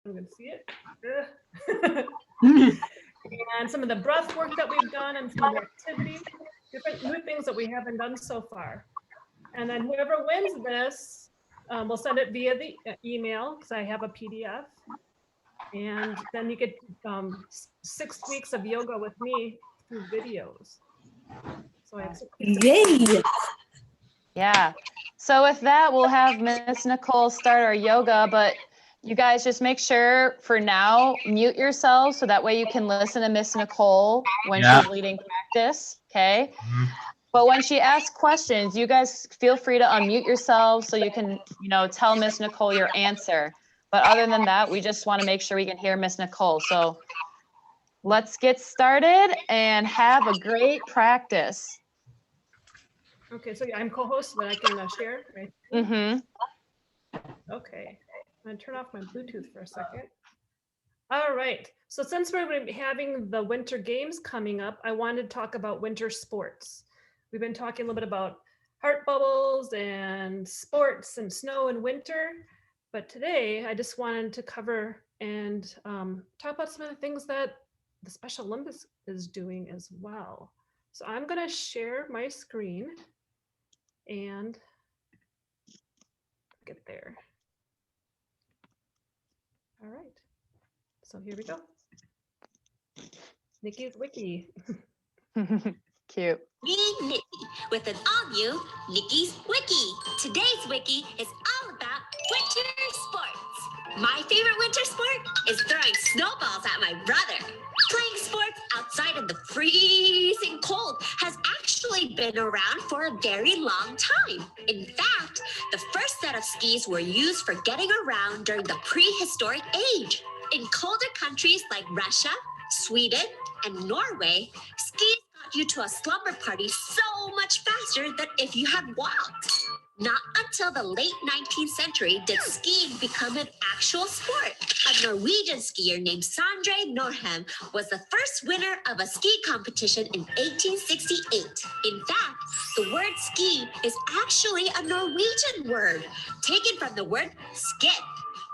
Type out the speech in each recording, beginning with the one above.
I'm going to see it. And some of the breath work that we've done and some of the activities, different new things that we haven't done so far. And then whoever wins this, we'll send it via the email because I have a PDF. And then you get 6 weeks of yoga with me through videos. So I have 6 weeks. Yay! Yeah. So with that, we'll have Miss Nichole start our yoga, but you guys just make sure for now, mute yourselves so that way you can listen to Miss Nichole when she's leading practice, okay? But when she asks questions, you guys feel free to unmute yourselves so you can, tell Miss Nichole your answer. But other than that, we just want to make sure we can hear Miss Nichole. So let's get started and have a great practice. Okay, so I'm co-host, but I can share, right? Mm-hmm. Okay, I'm gonna turn off my Bluetooth for a second. All right, so since we're going to be having the winter games coming up, I wanted to talk about winter sports. We've been talking a little bit about heart bubbles and sports and snow and winter, but today I just wanted to cover and talk about some of the things that the Special Olympics is doing as well. So I'm going to share my screen and get there. All right, so here we go. Nikki's Wiki. Cute. Me, Nikki, with an all-new Nikki's Wiki. Today's Wiki is all about winter sports. My favorite winter sport is throwing snowballs at my brother. Playing sports outside in the freezing cold has actually been around for a very long time. In fact, the first set of skis were used for getting around during the prehistoric age. In colder countries like Russia, Sweden, and Norway, skis got you to a slumber party so much faster than if you had walked. Not until the late 19th century did skiing become an actual sport. A Norwegian skier named Sondre Norheim was the first winner of a ski competition in 1868. In fact, the word ski is actually a Norwegian word, taken from the word skid,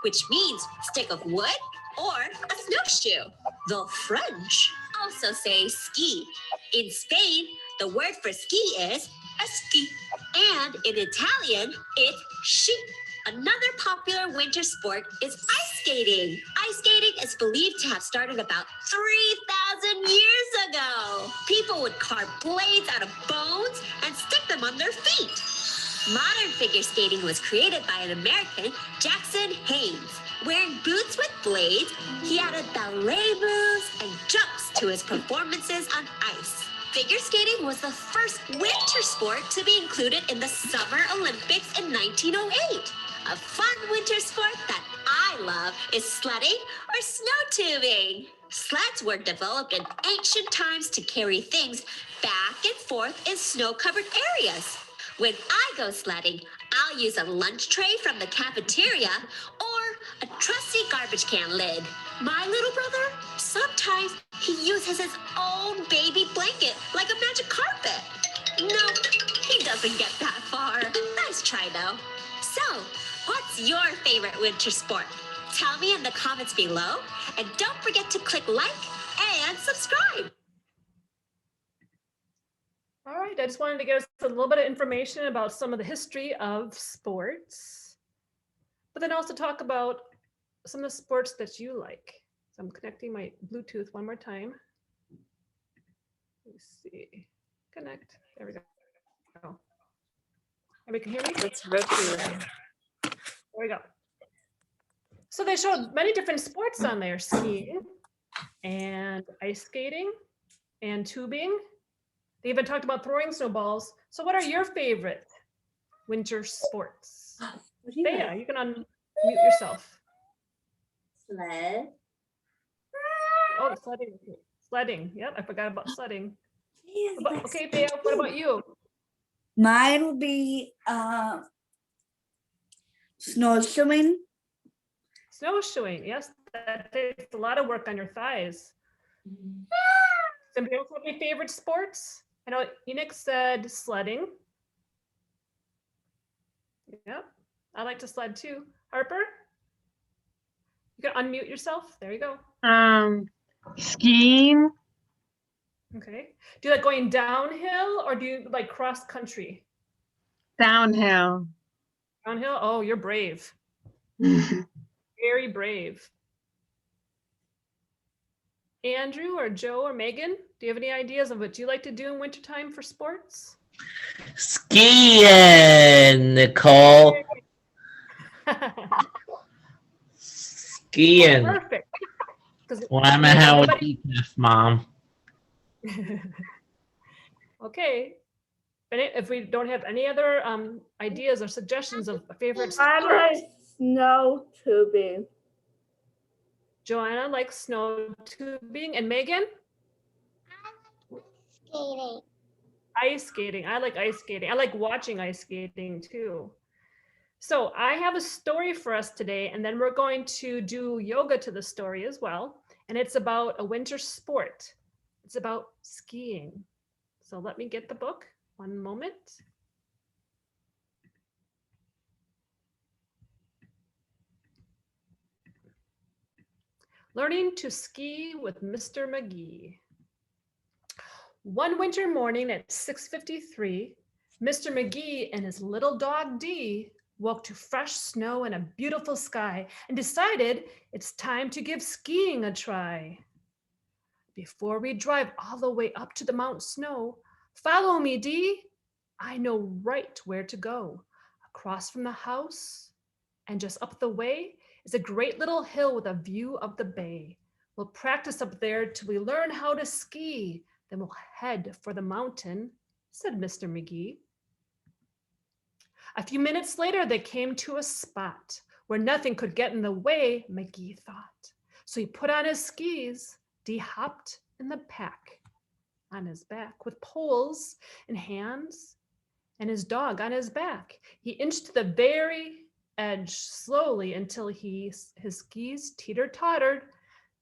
which means stick of wood or a snowshoe. The French also say ski. In Spain, the word for ski is esquí. And in Italian, it's sci. Another popular winter sport is ice skating. Ice skating is believed to have started about 3,000 years ago. People would carve blades out of bones and stick them on their feet. Modern figure skating was created by an American, Jackson Haynes. Wearing boots with blades, he added ballet moves and jumps to his performances on ice. Figure skating was the first winter sport to be included in the Summer Olympics in 1908. A fun winter sport that I love is sledding or snow tubing. Sleds were developed in ancient times to carry things back and forth in snow-covered areas. When I go sledding, I'll use a lunch tray from the cafeteria or a trusty garbage can lid. My little brother, sometimes he uses his own baby blanket like a magic carpet. No, he doesn't get that far. Nice try though. So, what's your favorite winter sport? Tell me in the comments below, and don't forget to click like and subscribe. All right, I just wanted to give us a little bit of information about some of the history of sports, but then also talk about some of the sports that you like. So I'm connecting my Bluetooth one more time. Let me see, connect, there we go. Everybody can hear me? It's rotating. There we go. So they showed many different sports on there, skiing and ice skating and tubing. They even talked about throwing snowballs. So what are your favorite winter sports? Thea, you can unmute yourself. Sled. Oh, sledding. Sledding. Yep, I forgot about sledding. Yes, Okay, Thea, what about you? mine would be snowshoeing. Snowshoeing. Yes, that takes a lot of work on your thighs. Somebody else have any favorite sports? I know Enoch said sledding. Yep, I like to sled too. Harper? You can unmute yourself. There you go. Skiing, Okay. Do you like going downhill or do you like cross country? downhill. Downhill? Oh, you're brave. Very brave. Andrew or Joe or Megan, do you have any ideas of what you like to do in wintertime for sports? Skiing, Nicole. Skiing. Perfect. When I'm at Howard Mom. Okay. If we don't have any other ideas or suggestions of favorite I sports, like snow tubing. Joanna likes snow tubing, and Megan? Skating. Ice skating. I like ice skating. I like watching ice skating too. So I have a story for us today, and then we're going to do yoga to the story as well. And it's about a winter sport. It's about skiing. So let me get the book. One moment. Learning to ski with Mr. McGee. One winter morning at 6:53, Mr. McGee and his little dog Dee woke to fresh snow and a beautiful sky and decided it's time to give skiing a try. Before we drive all the way up to the Mount Snow, follow me, Dee. I know right where to go. Across from the house and just up the way is a great little hill with a view of the bay. We'll practice up there till we learn how to ski. Then we'll head for the mountain, said Mr. McGee. A few minutes later, they came to a spot where nothing could get in the way, McGee thought. So he put on his skis. Dee hopped in the pack on his back with poles in hands and his dog on his back. He inched to the very edge slowly until his skis teeter-tottered,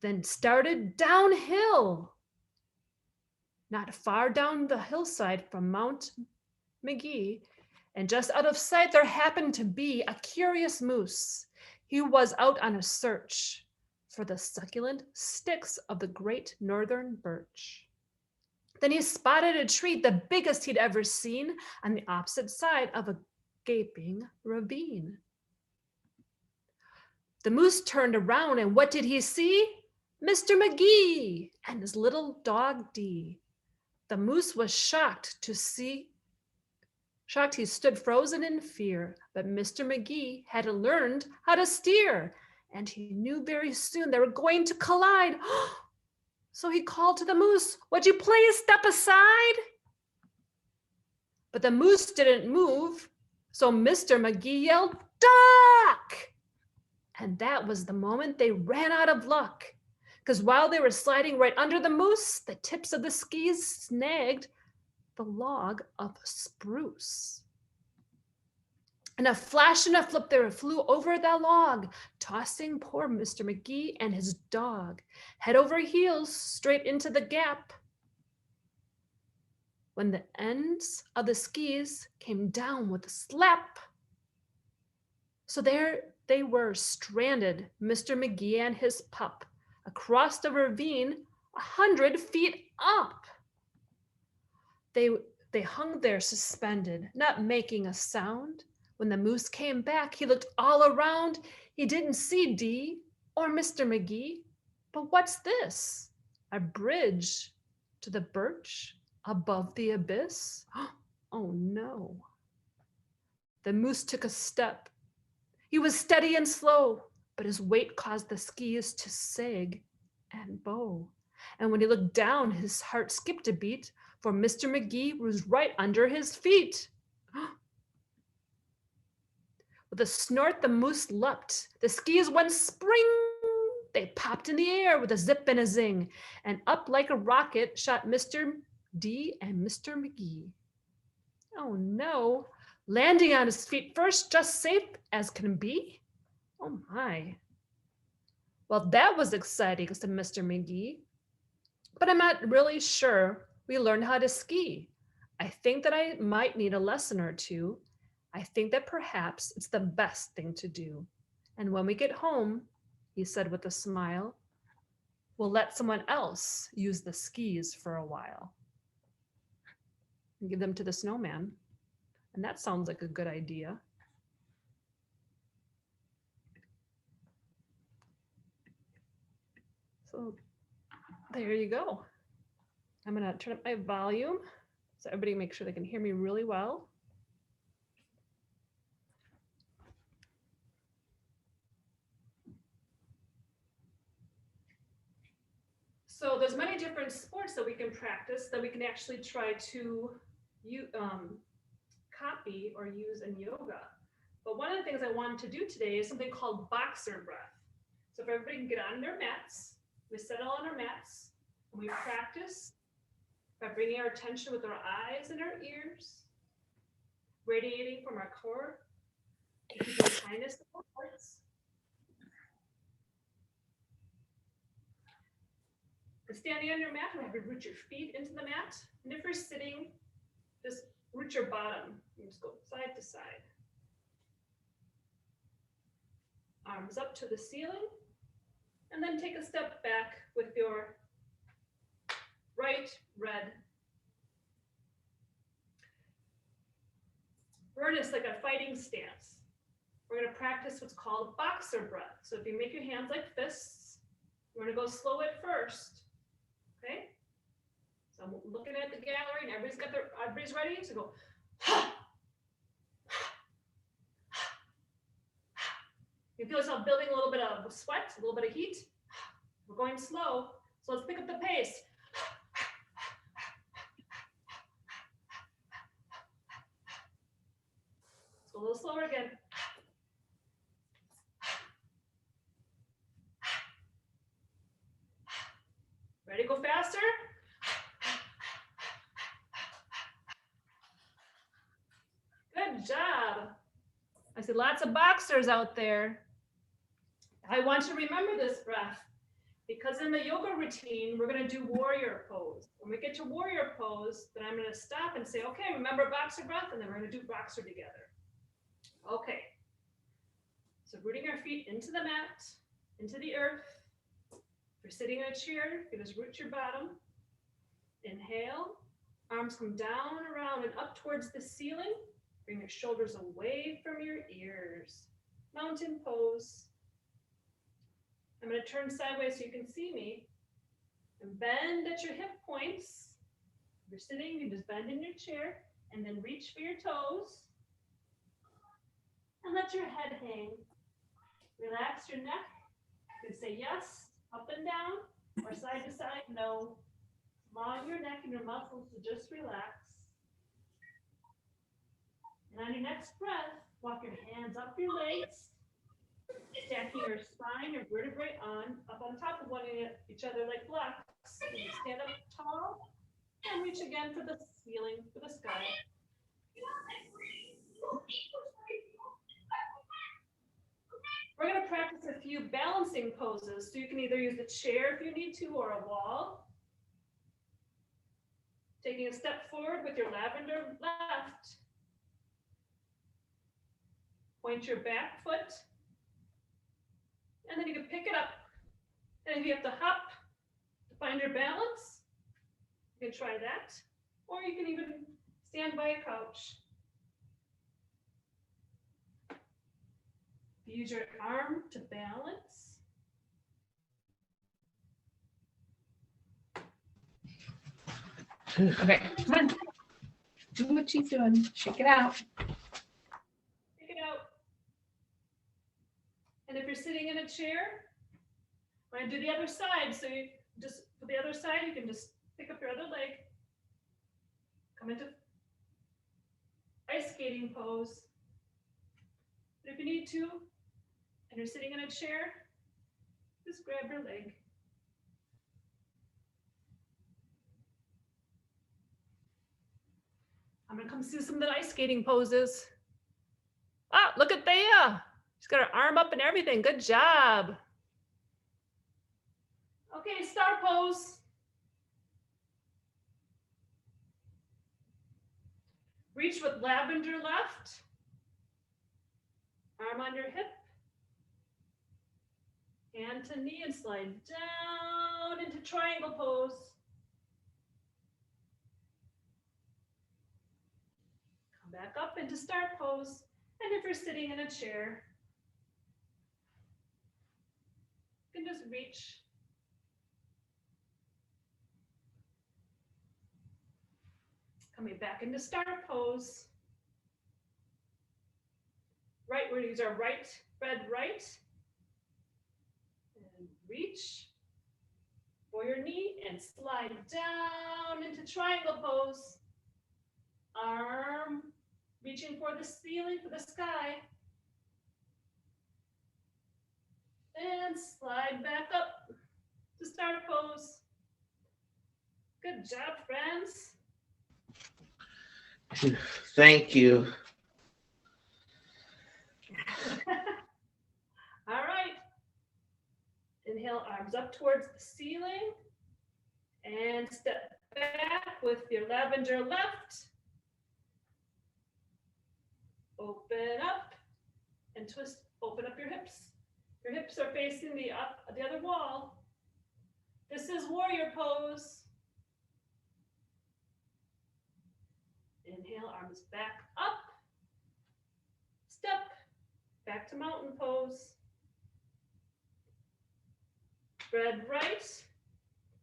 then started downhill. Not far down the hillside from Mount McGee, and just out of sight, there happened to be a curious moose. He was out on a search for the succulent sticks of the great northern birch. Then he spotted a tree, the biggest he'd ever seen, on the opposite side of a gaping ravine. The moose turned around, and what did he see? Mr. McGee and his little dog Dee. The moose was shocked. He stood frozen in fear, but Mr. McGee had learned how to steer, and he knew very soon they were going to collide. So he called to the moose, "Would you please step aside?" But the moose didn't move, so Mr. McGee yelled, "Duck!" And that was the moment they ran out of luck, because while they were sliding right under the moose, the tips of the skis snagged the log of spruce. In a flash and a flip, they flew over the log, tossing poor Mr. McGee and his dog head over heels straight into the gap. When the ends of the skis came down with a slap. So there they were, stranded, Mr. McGee and his pup, across the ravine 100 feet up. They hung there suspended, not making a sound. When the moose came back, he looked all around. He didn't see Dee or Mr. McGee. But what's this? A bridge to the birch above the abyss? Oh no. The moose took a step. He was steady and slow, but his weight caused the skis to sag and bow. And when he looked down, his heart skipped a beat, for Mr. McGee was right under his feet. With a snort, the moose leapt. The skis went spring. They popped in the air with a zip and a zing, and up like a rocket shot Mr. D and Mr. McGee. Oh no, landing on his feet first, just safe as can be. Oh my. Well, that was exciting, said Mr. McGee. But I'm not really sure we learned how to ski. I think that I might need a lesson or two. I think that perhaps it's the best thing to do. And when we get home, he said with a smile. We'll let someone else use the skis for a while. And give them to the snowman. And that sounds like a good idea. So there you go. I'm gonna turn up my volume so everybody make sure they can hear me really well. So there's many different sports that we can practice that we can actually try to copy or use in yoga. But one of the things I wanted to do today is something called boxer breath. So if everybody can get on their mats, we settle on our mats and we practice by bringing our attention with our eyes and our ears, radiating from our core, keeping kindness in our hearts. And standing on your mat, you have to root your feet into the mat. And if you're sitting, just root your bottom. You just go side to side. Arms up to the ceiling. And then take a step back with your right red. We're just like a fighting stance. We're going to practice what's called boxer breath. So if you make your hands like fists, we're going to go slow at first. Okay? So I'm looking at the gallery and everybody's ready. So go. You feel yourself building a little bit of sweat, a little bit of heat. We're going slow. So let's pick up the pace. Let's go a little slower again. Ready to go faster? Good job. I see lots of boxers out there. I want you to remember this breath because in the yoga routine, we're going to do warrior pose. When we get to warrior pose, then I'm going to stop and say, okay, remember boxer breath, and then we're going to do boxer together. Okay. So rooting our feet into the mat, into the earth. If you're sitting in a chair, you just root your bottom. Inhale, arms come down, around, and up towards the ceiling. Bring your shoulders away from your ears. Mountain pose. I'm going to turn sideways so you can see me. And bend at your hip points. If you're sitting, you just bend in your chair and then reach for your toes. And let your head hang. Relax your neck. You can say yes, up and down, or side to side, no. Allow your neck and your muscles to just relax. And on your next breath, walk your hands up your legs, stacking your spine, your vertebrae up on top of each other like blocks. You stand up tall and reach again for the ceiling, for the sky. We're going to practice a few balancing poses. So you can either use the chair if you need to or a wall. Taking a step forward with your lavender left. Point your back foot. And then you can pick it up. And if you have to hop to find your balance, you can try that. Or you can even stand by a couch. Use your arm to balance. Okay, come on. Do what she's doing. Shake it out. Take it out. And if you're sitting in a chair, we're going to do the other side. So you just, for the other side, you can just pick up your other leg. Come into ice skating pose. But if you need to, and you're sitting in a chair, just grab your leg. I'm gonna come see some of the ice skating poses. Ah, look at Thea. She's got her arm up and everything. Good job. Okay, star pose. Reach with lavender left. Arm on your hip. Hand to knee and slide down into triangle pose. Come back up into start pose. And if you're sitting in a chair, you can just reach. Coming back into start pose. Right, we're gonna use our right, red right. And reach for your knee and slide down into triangle pose. Arm reaching for the ceiling, for the sky. And slide back up to start pose. Good job, friends. Thank you. All right. Inhale, arms up towards the ceiling. And step back with your lavender left. Open up and twist, open up your hips. Your hips are facing the other wall. This is warrior pose. Inhale, arms back up. Step back to mountain pose. Spread right.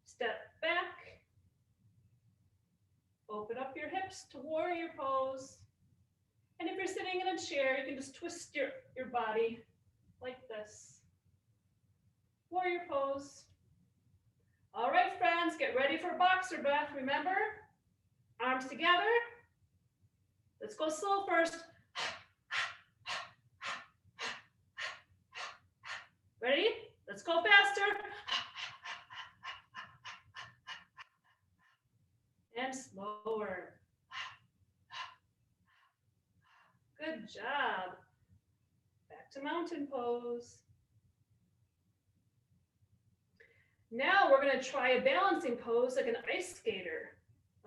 Step back. Open up your hips to warrior pose. And if you're sitting in a chair, you can just twist your body like this. Warrior pose. All right, friends, get ready for boxer breath. Remember, arms together. Let's go slow first. Ready? Let's go faster. And slower. Good job. Back to mountain pose. Now we're going to try a balancing pose like an ice skater.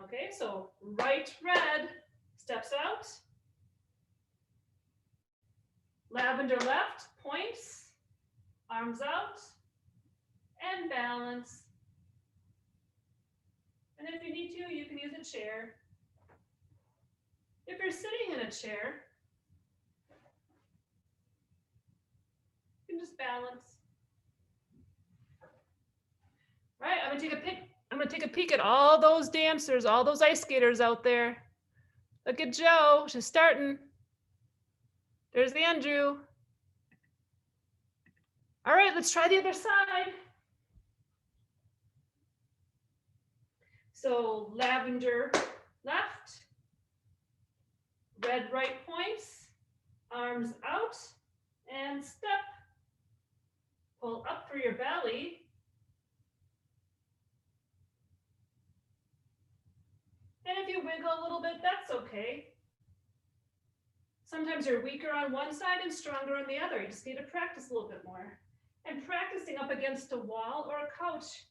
Okay, so right red steps out. Lavender left points, arms out, and balance. And if you need to, you can use a chair. If you're sitting in a chair, you can just balance. All right, I'm gonna take a peek at all those dancers, all those ice skaters out there. Look at Joe, she's starting. There's Andrew. All right, let's try the other side. So lavender left, red right points, arms out, and step. Pull up for your belly. And if you wiggle a little bit, that's okay. Sometimes you're weaker on one side and stronger on the other. You just need to practice a little bit more. And practicing up against a wall or a couch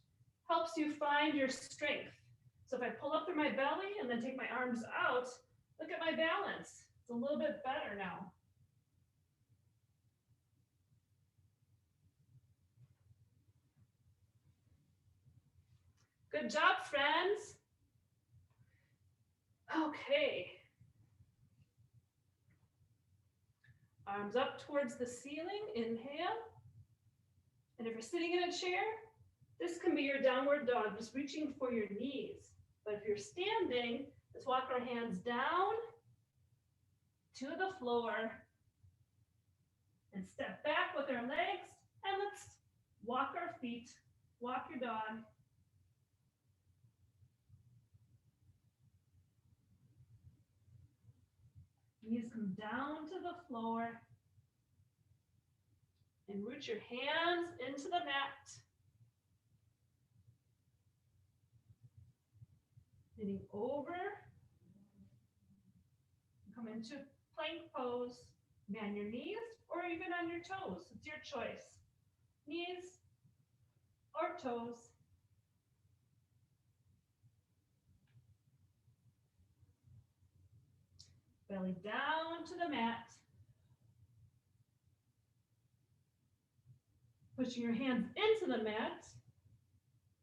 helps you find your strength. So if I pull up through my belly and then take my arms out, look at my balance. It's a little bit better now. Good job, friends. Okay. Arms up towards the ceiling, inhale. And if you're sitting in a chair, this can be your downward dog, just reaching for your knees. But if you're standing, let's walk our hands down to the floor and step back with our legs. And let's walk our feet, walk your dog. Knees come down to the floor and root your hands into the mat. Leaning over. Come into plank pose. Be on your knees or even on your toes. It's your choice. Knees or toes. Belly down to the mat. Pushing your hands into the mat.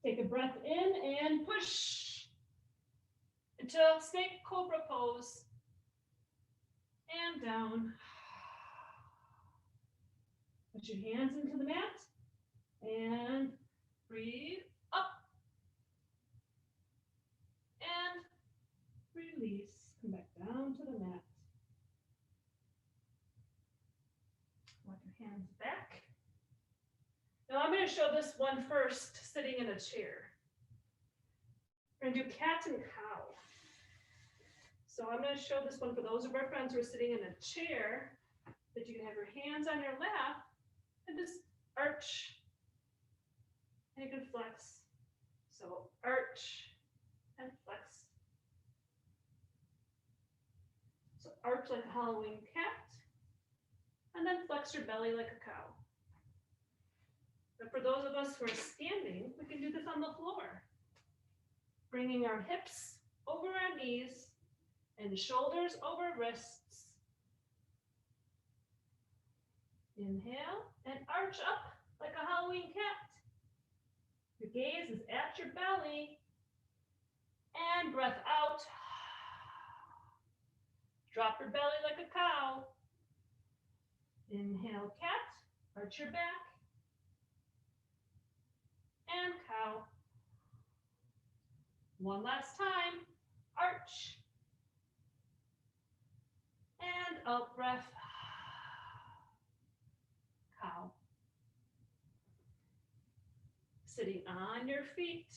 Take a breath in and push until snake cobra pose. And down. Put your hands into the mat and breathe up and release. Come back down to the mat. Walk your hands back. Now I'm going to show this one first, sitting in a chair. We're going to do cat and cow. So I'm going to show this one for those of our friends who are sitting in a chair, that you can have your hands on your lap and just arch. And you can flex. So arch and flex. So arch like a Halloween cat, and then flex your belly like a cow. But for those of us who are standing, we can do this on the floor. Bringing our hips over our knees and shoulders over wrists. Inhale and arch up like a Halloween cat. Your gaze is at your belly. And breath out. Drop your belly like a cow. Inhale, cat. Arch your back. And cow. One last time. Arch. And out breath. Cow. Sitting on your feet.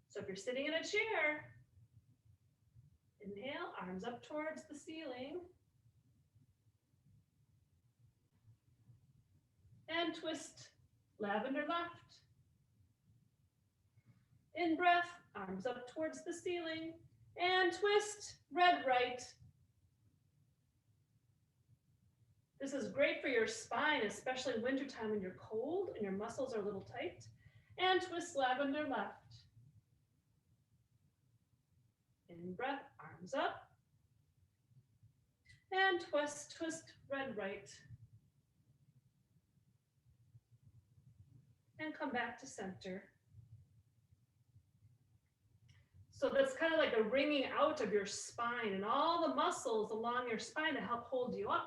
So if you're sitting in a chair, inhale, arms up towards the ceiling. And twist, lavender left. In breath, arms up towards the ceiling. And twist, red right. This is great for your spine, especially in wintertime when you're cold and your muscles are a little tight. And twist, lavender left. In breath, arms up. And twist, twist, red right. And come back to center. So that's kind of like a wringing out of your spine and all the muscles along your spine to help hold you up.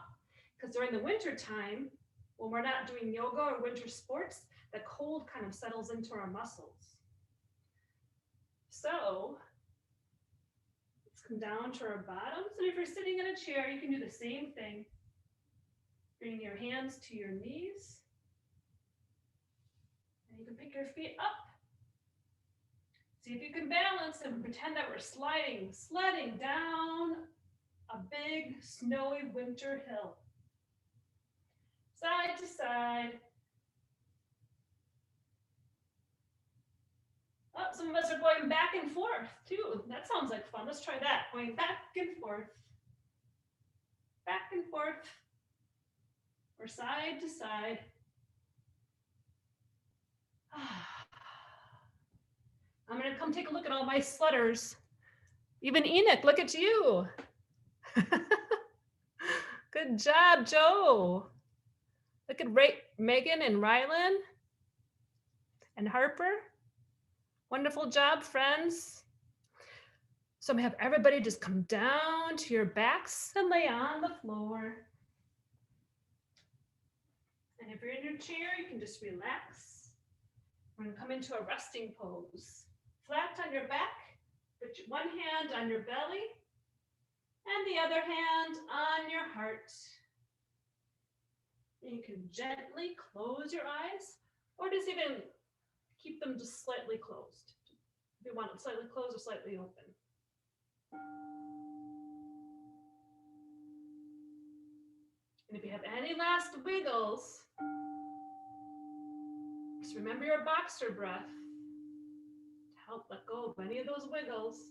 Because during the winter time, when we're not doing yoga or winter sports, the cold kind of settles into our muscles. So let's come down to our bottoms. And if you're sitting in a chair, you can do the same thing. Bring your hands to your knees. And you can pick your feet up. See if you can balance and pretend that we're sledding down a big snowy winter hill. Side to side. Oh, some of us are going back and forth too. That sounds like fun. Let's try that. Going back and forth. Back and forth. Or side to side. I'm going to come take a look at all my sledders. Even Enoch, look at you. Good job, Joe. Look at Megan and Rylan and Harper. Wonderful job, friends. So I'm going to have everybody just come down to your backs and lay on the floor. And if you're in your chair, you can just relax. We're going to come into a resting pose. Flat on your back, put one hand on your belly and the other hand on your heart. And you can gently close your eyes or just even keep them just slightly closed. If you want them slightly closed or slightly open. And if you have any last wiggles, just remember your boxer breath. Help let go of any of those wiggles.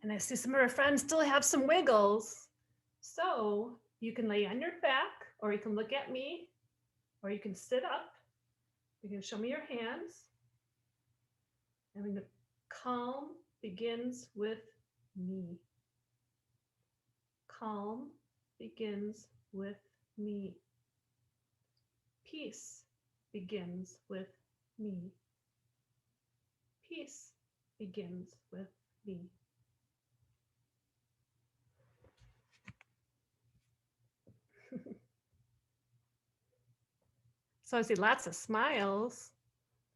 And I see some of our friends still have some wiggles. So you can lay on your back, or you can look at me, or you can sit up. You can show me your hands. And the calm begins with me. Calm begins with me. Peace begins with me. Peace begins with me. So I see lots of smiles.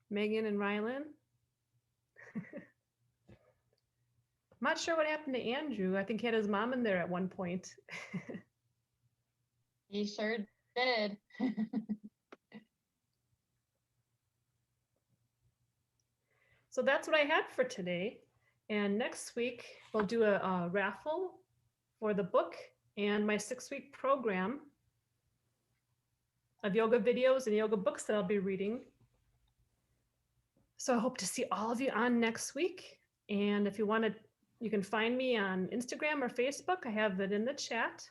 Megan and Rylan. I'm not sure what happened to Andrew. I think he had his mom in there at one point. He sure did. So that's what I had for today. And next week, we'll do a raffle for the book and my 6-week program of yoga videos and yoga books that I'll be reading. So I hope to see all of you on next week. And if you want to, you can find me on Instagram or Facebook. I have it in the chat.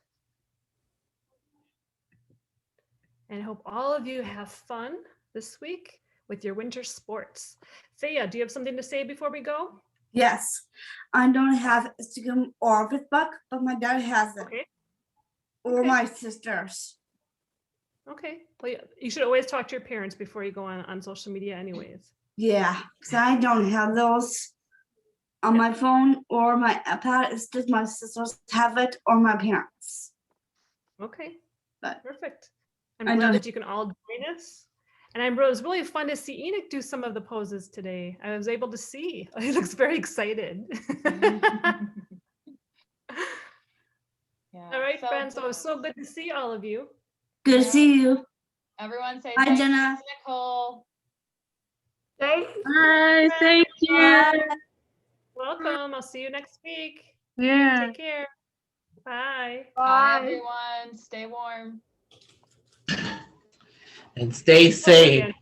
And I hope all of you have fun this week with your winter sports. Thea, do you have something to say before we go? Yes, I don't have Instagram or Facebook, but my dad has it, Okay. or Okay. my sisters. Okay. Well, you should always talk to your parents before you go on social media anyways. Yeah, because I don't have those on my phone or my iPad. It's just my sisters have it or my parents. Okay. But Perfect. I I'm glad don't- that you can all join us. And it was really fun to see Enoch do some of the poses today. I was able to see. He looks very excited. Yeah, All right, so friends. So it was so good to see all of you. good to Yeah. see you. everyone say Hi, thank Jenna. you, Nichole. Bye. Thank you. Bye. Welcome. I'll see you next week. Yeah. Take care. Bye. Bye, everyone. Stay warm. And stay safe.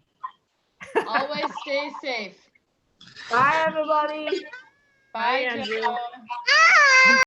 Always stay safe. Bye, everybody. Bye, Andrew. Joe.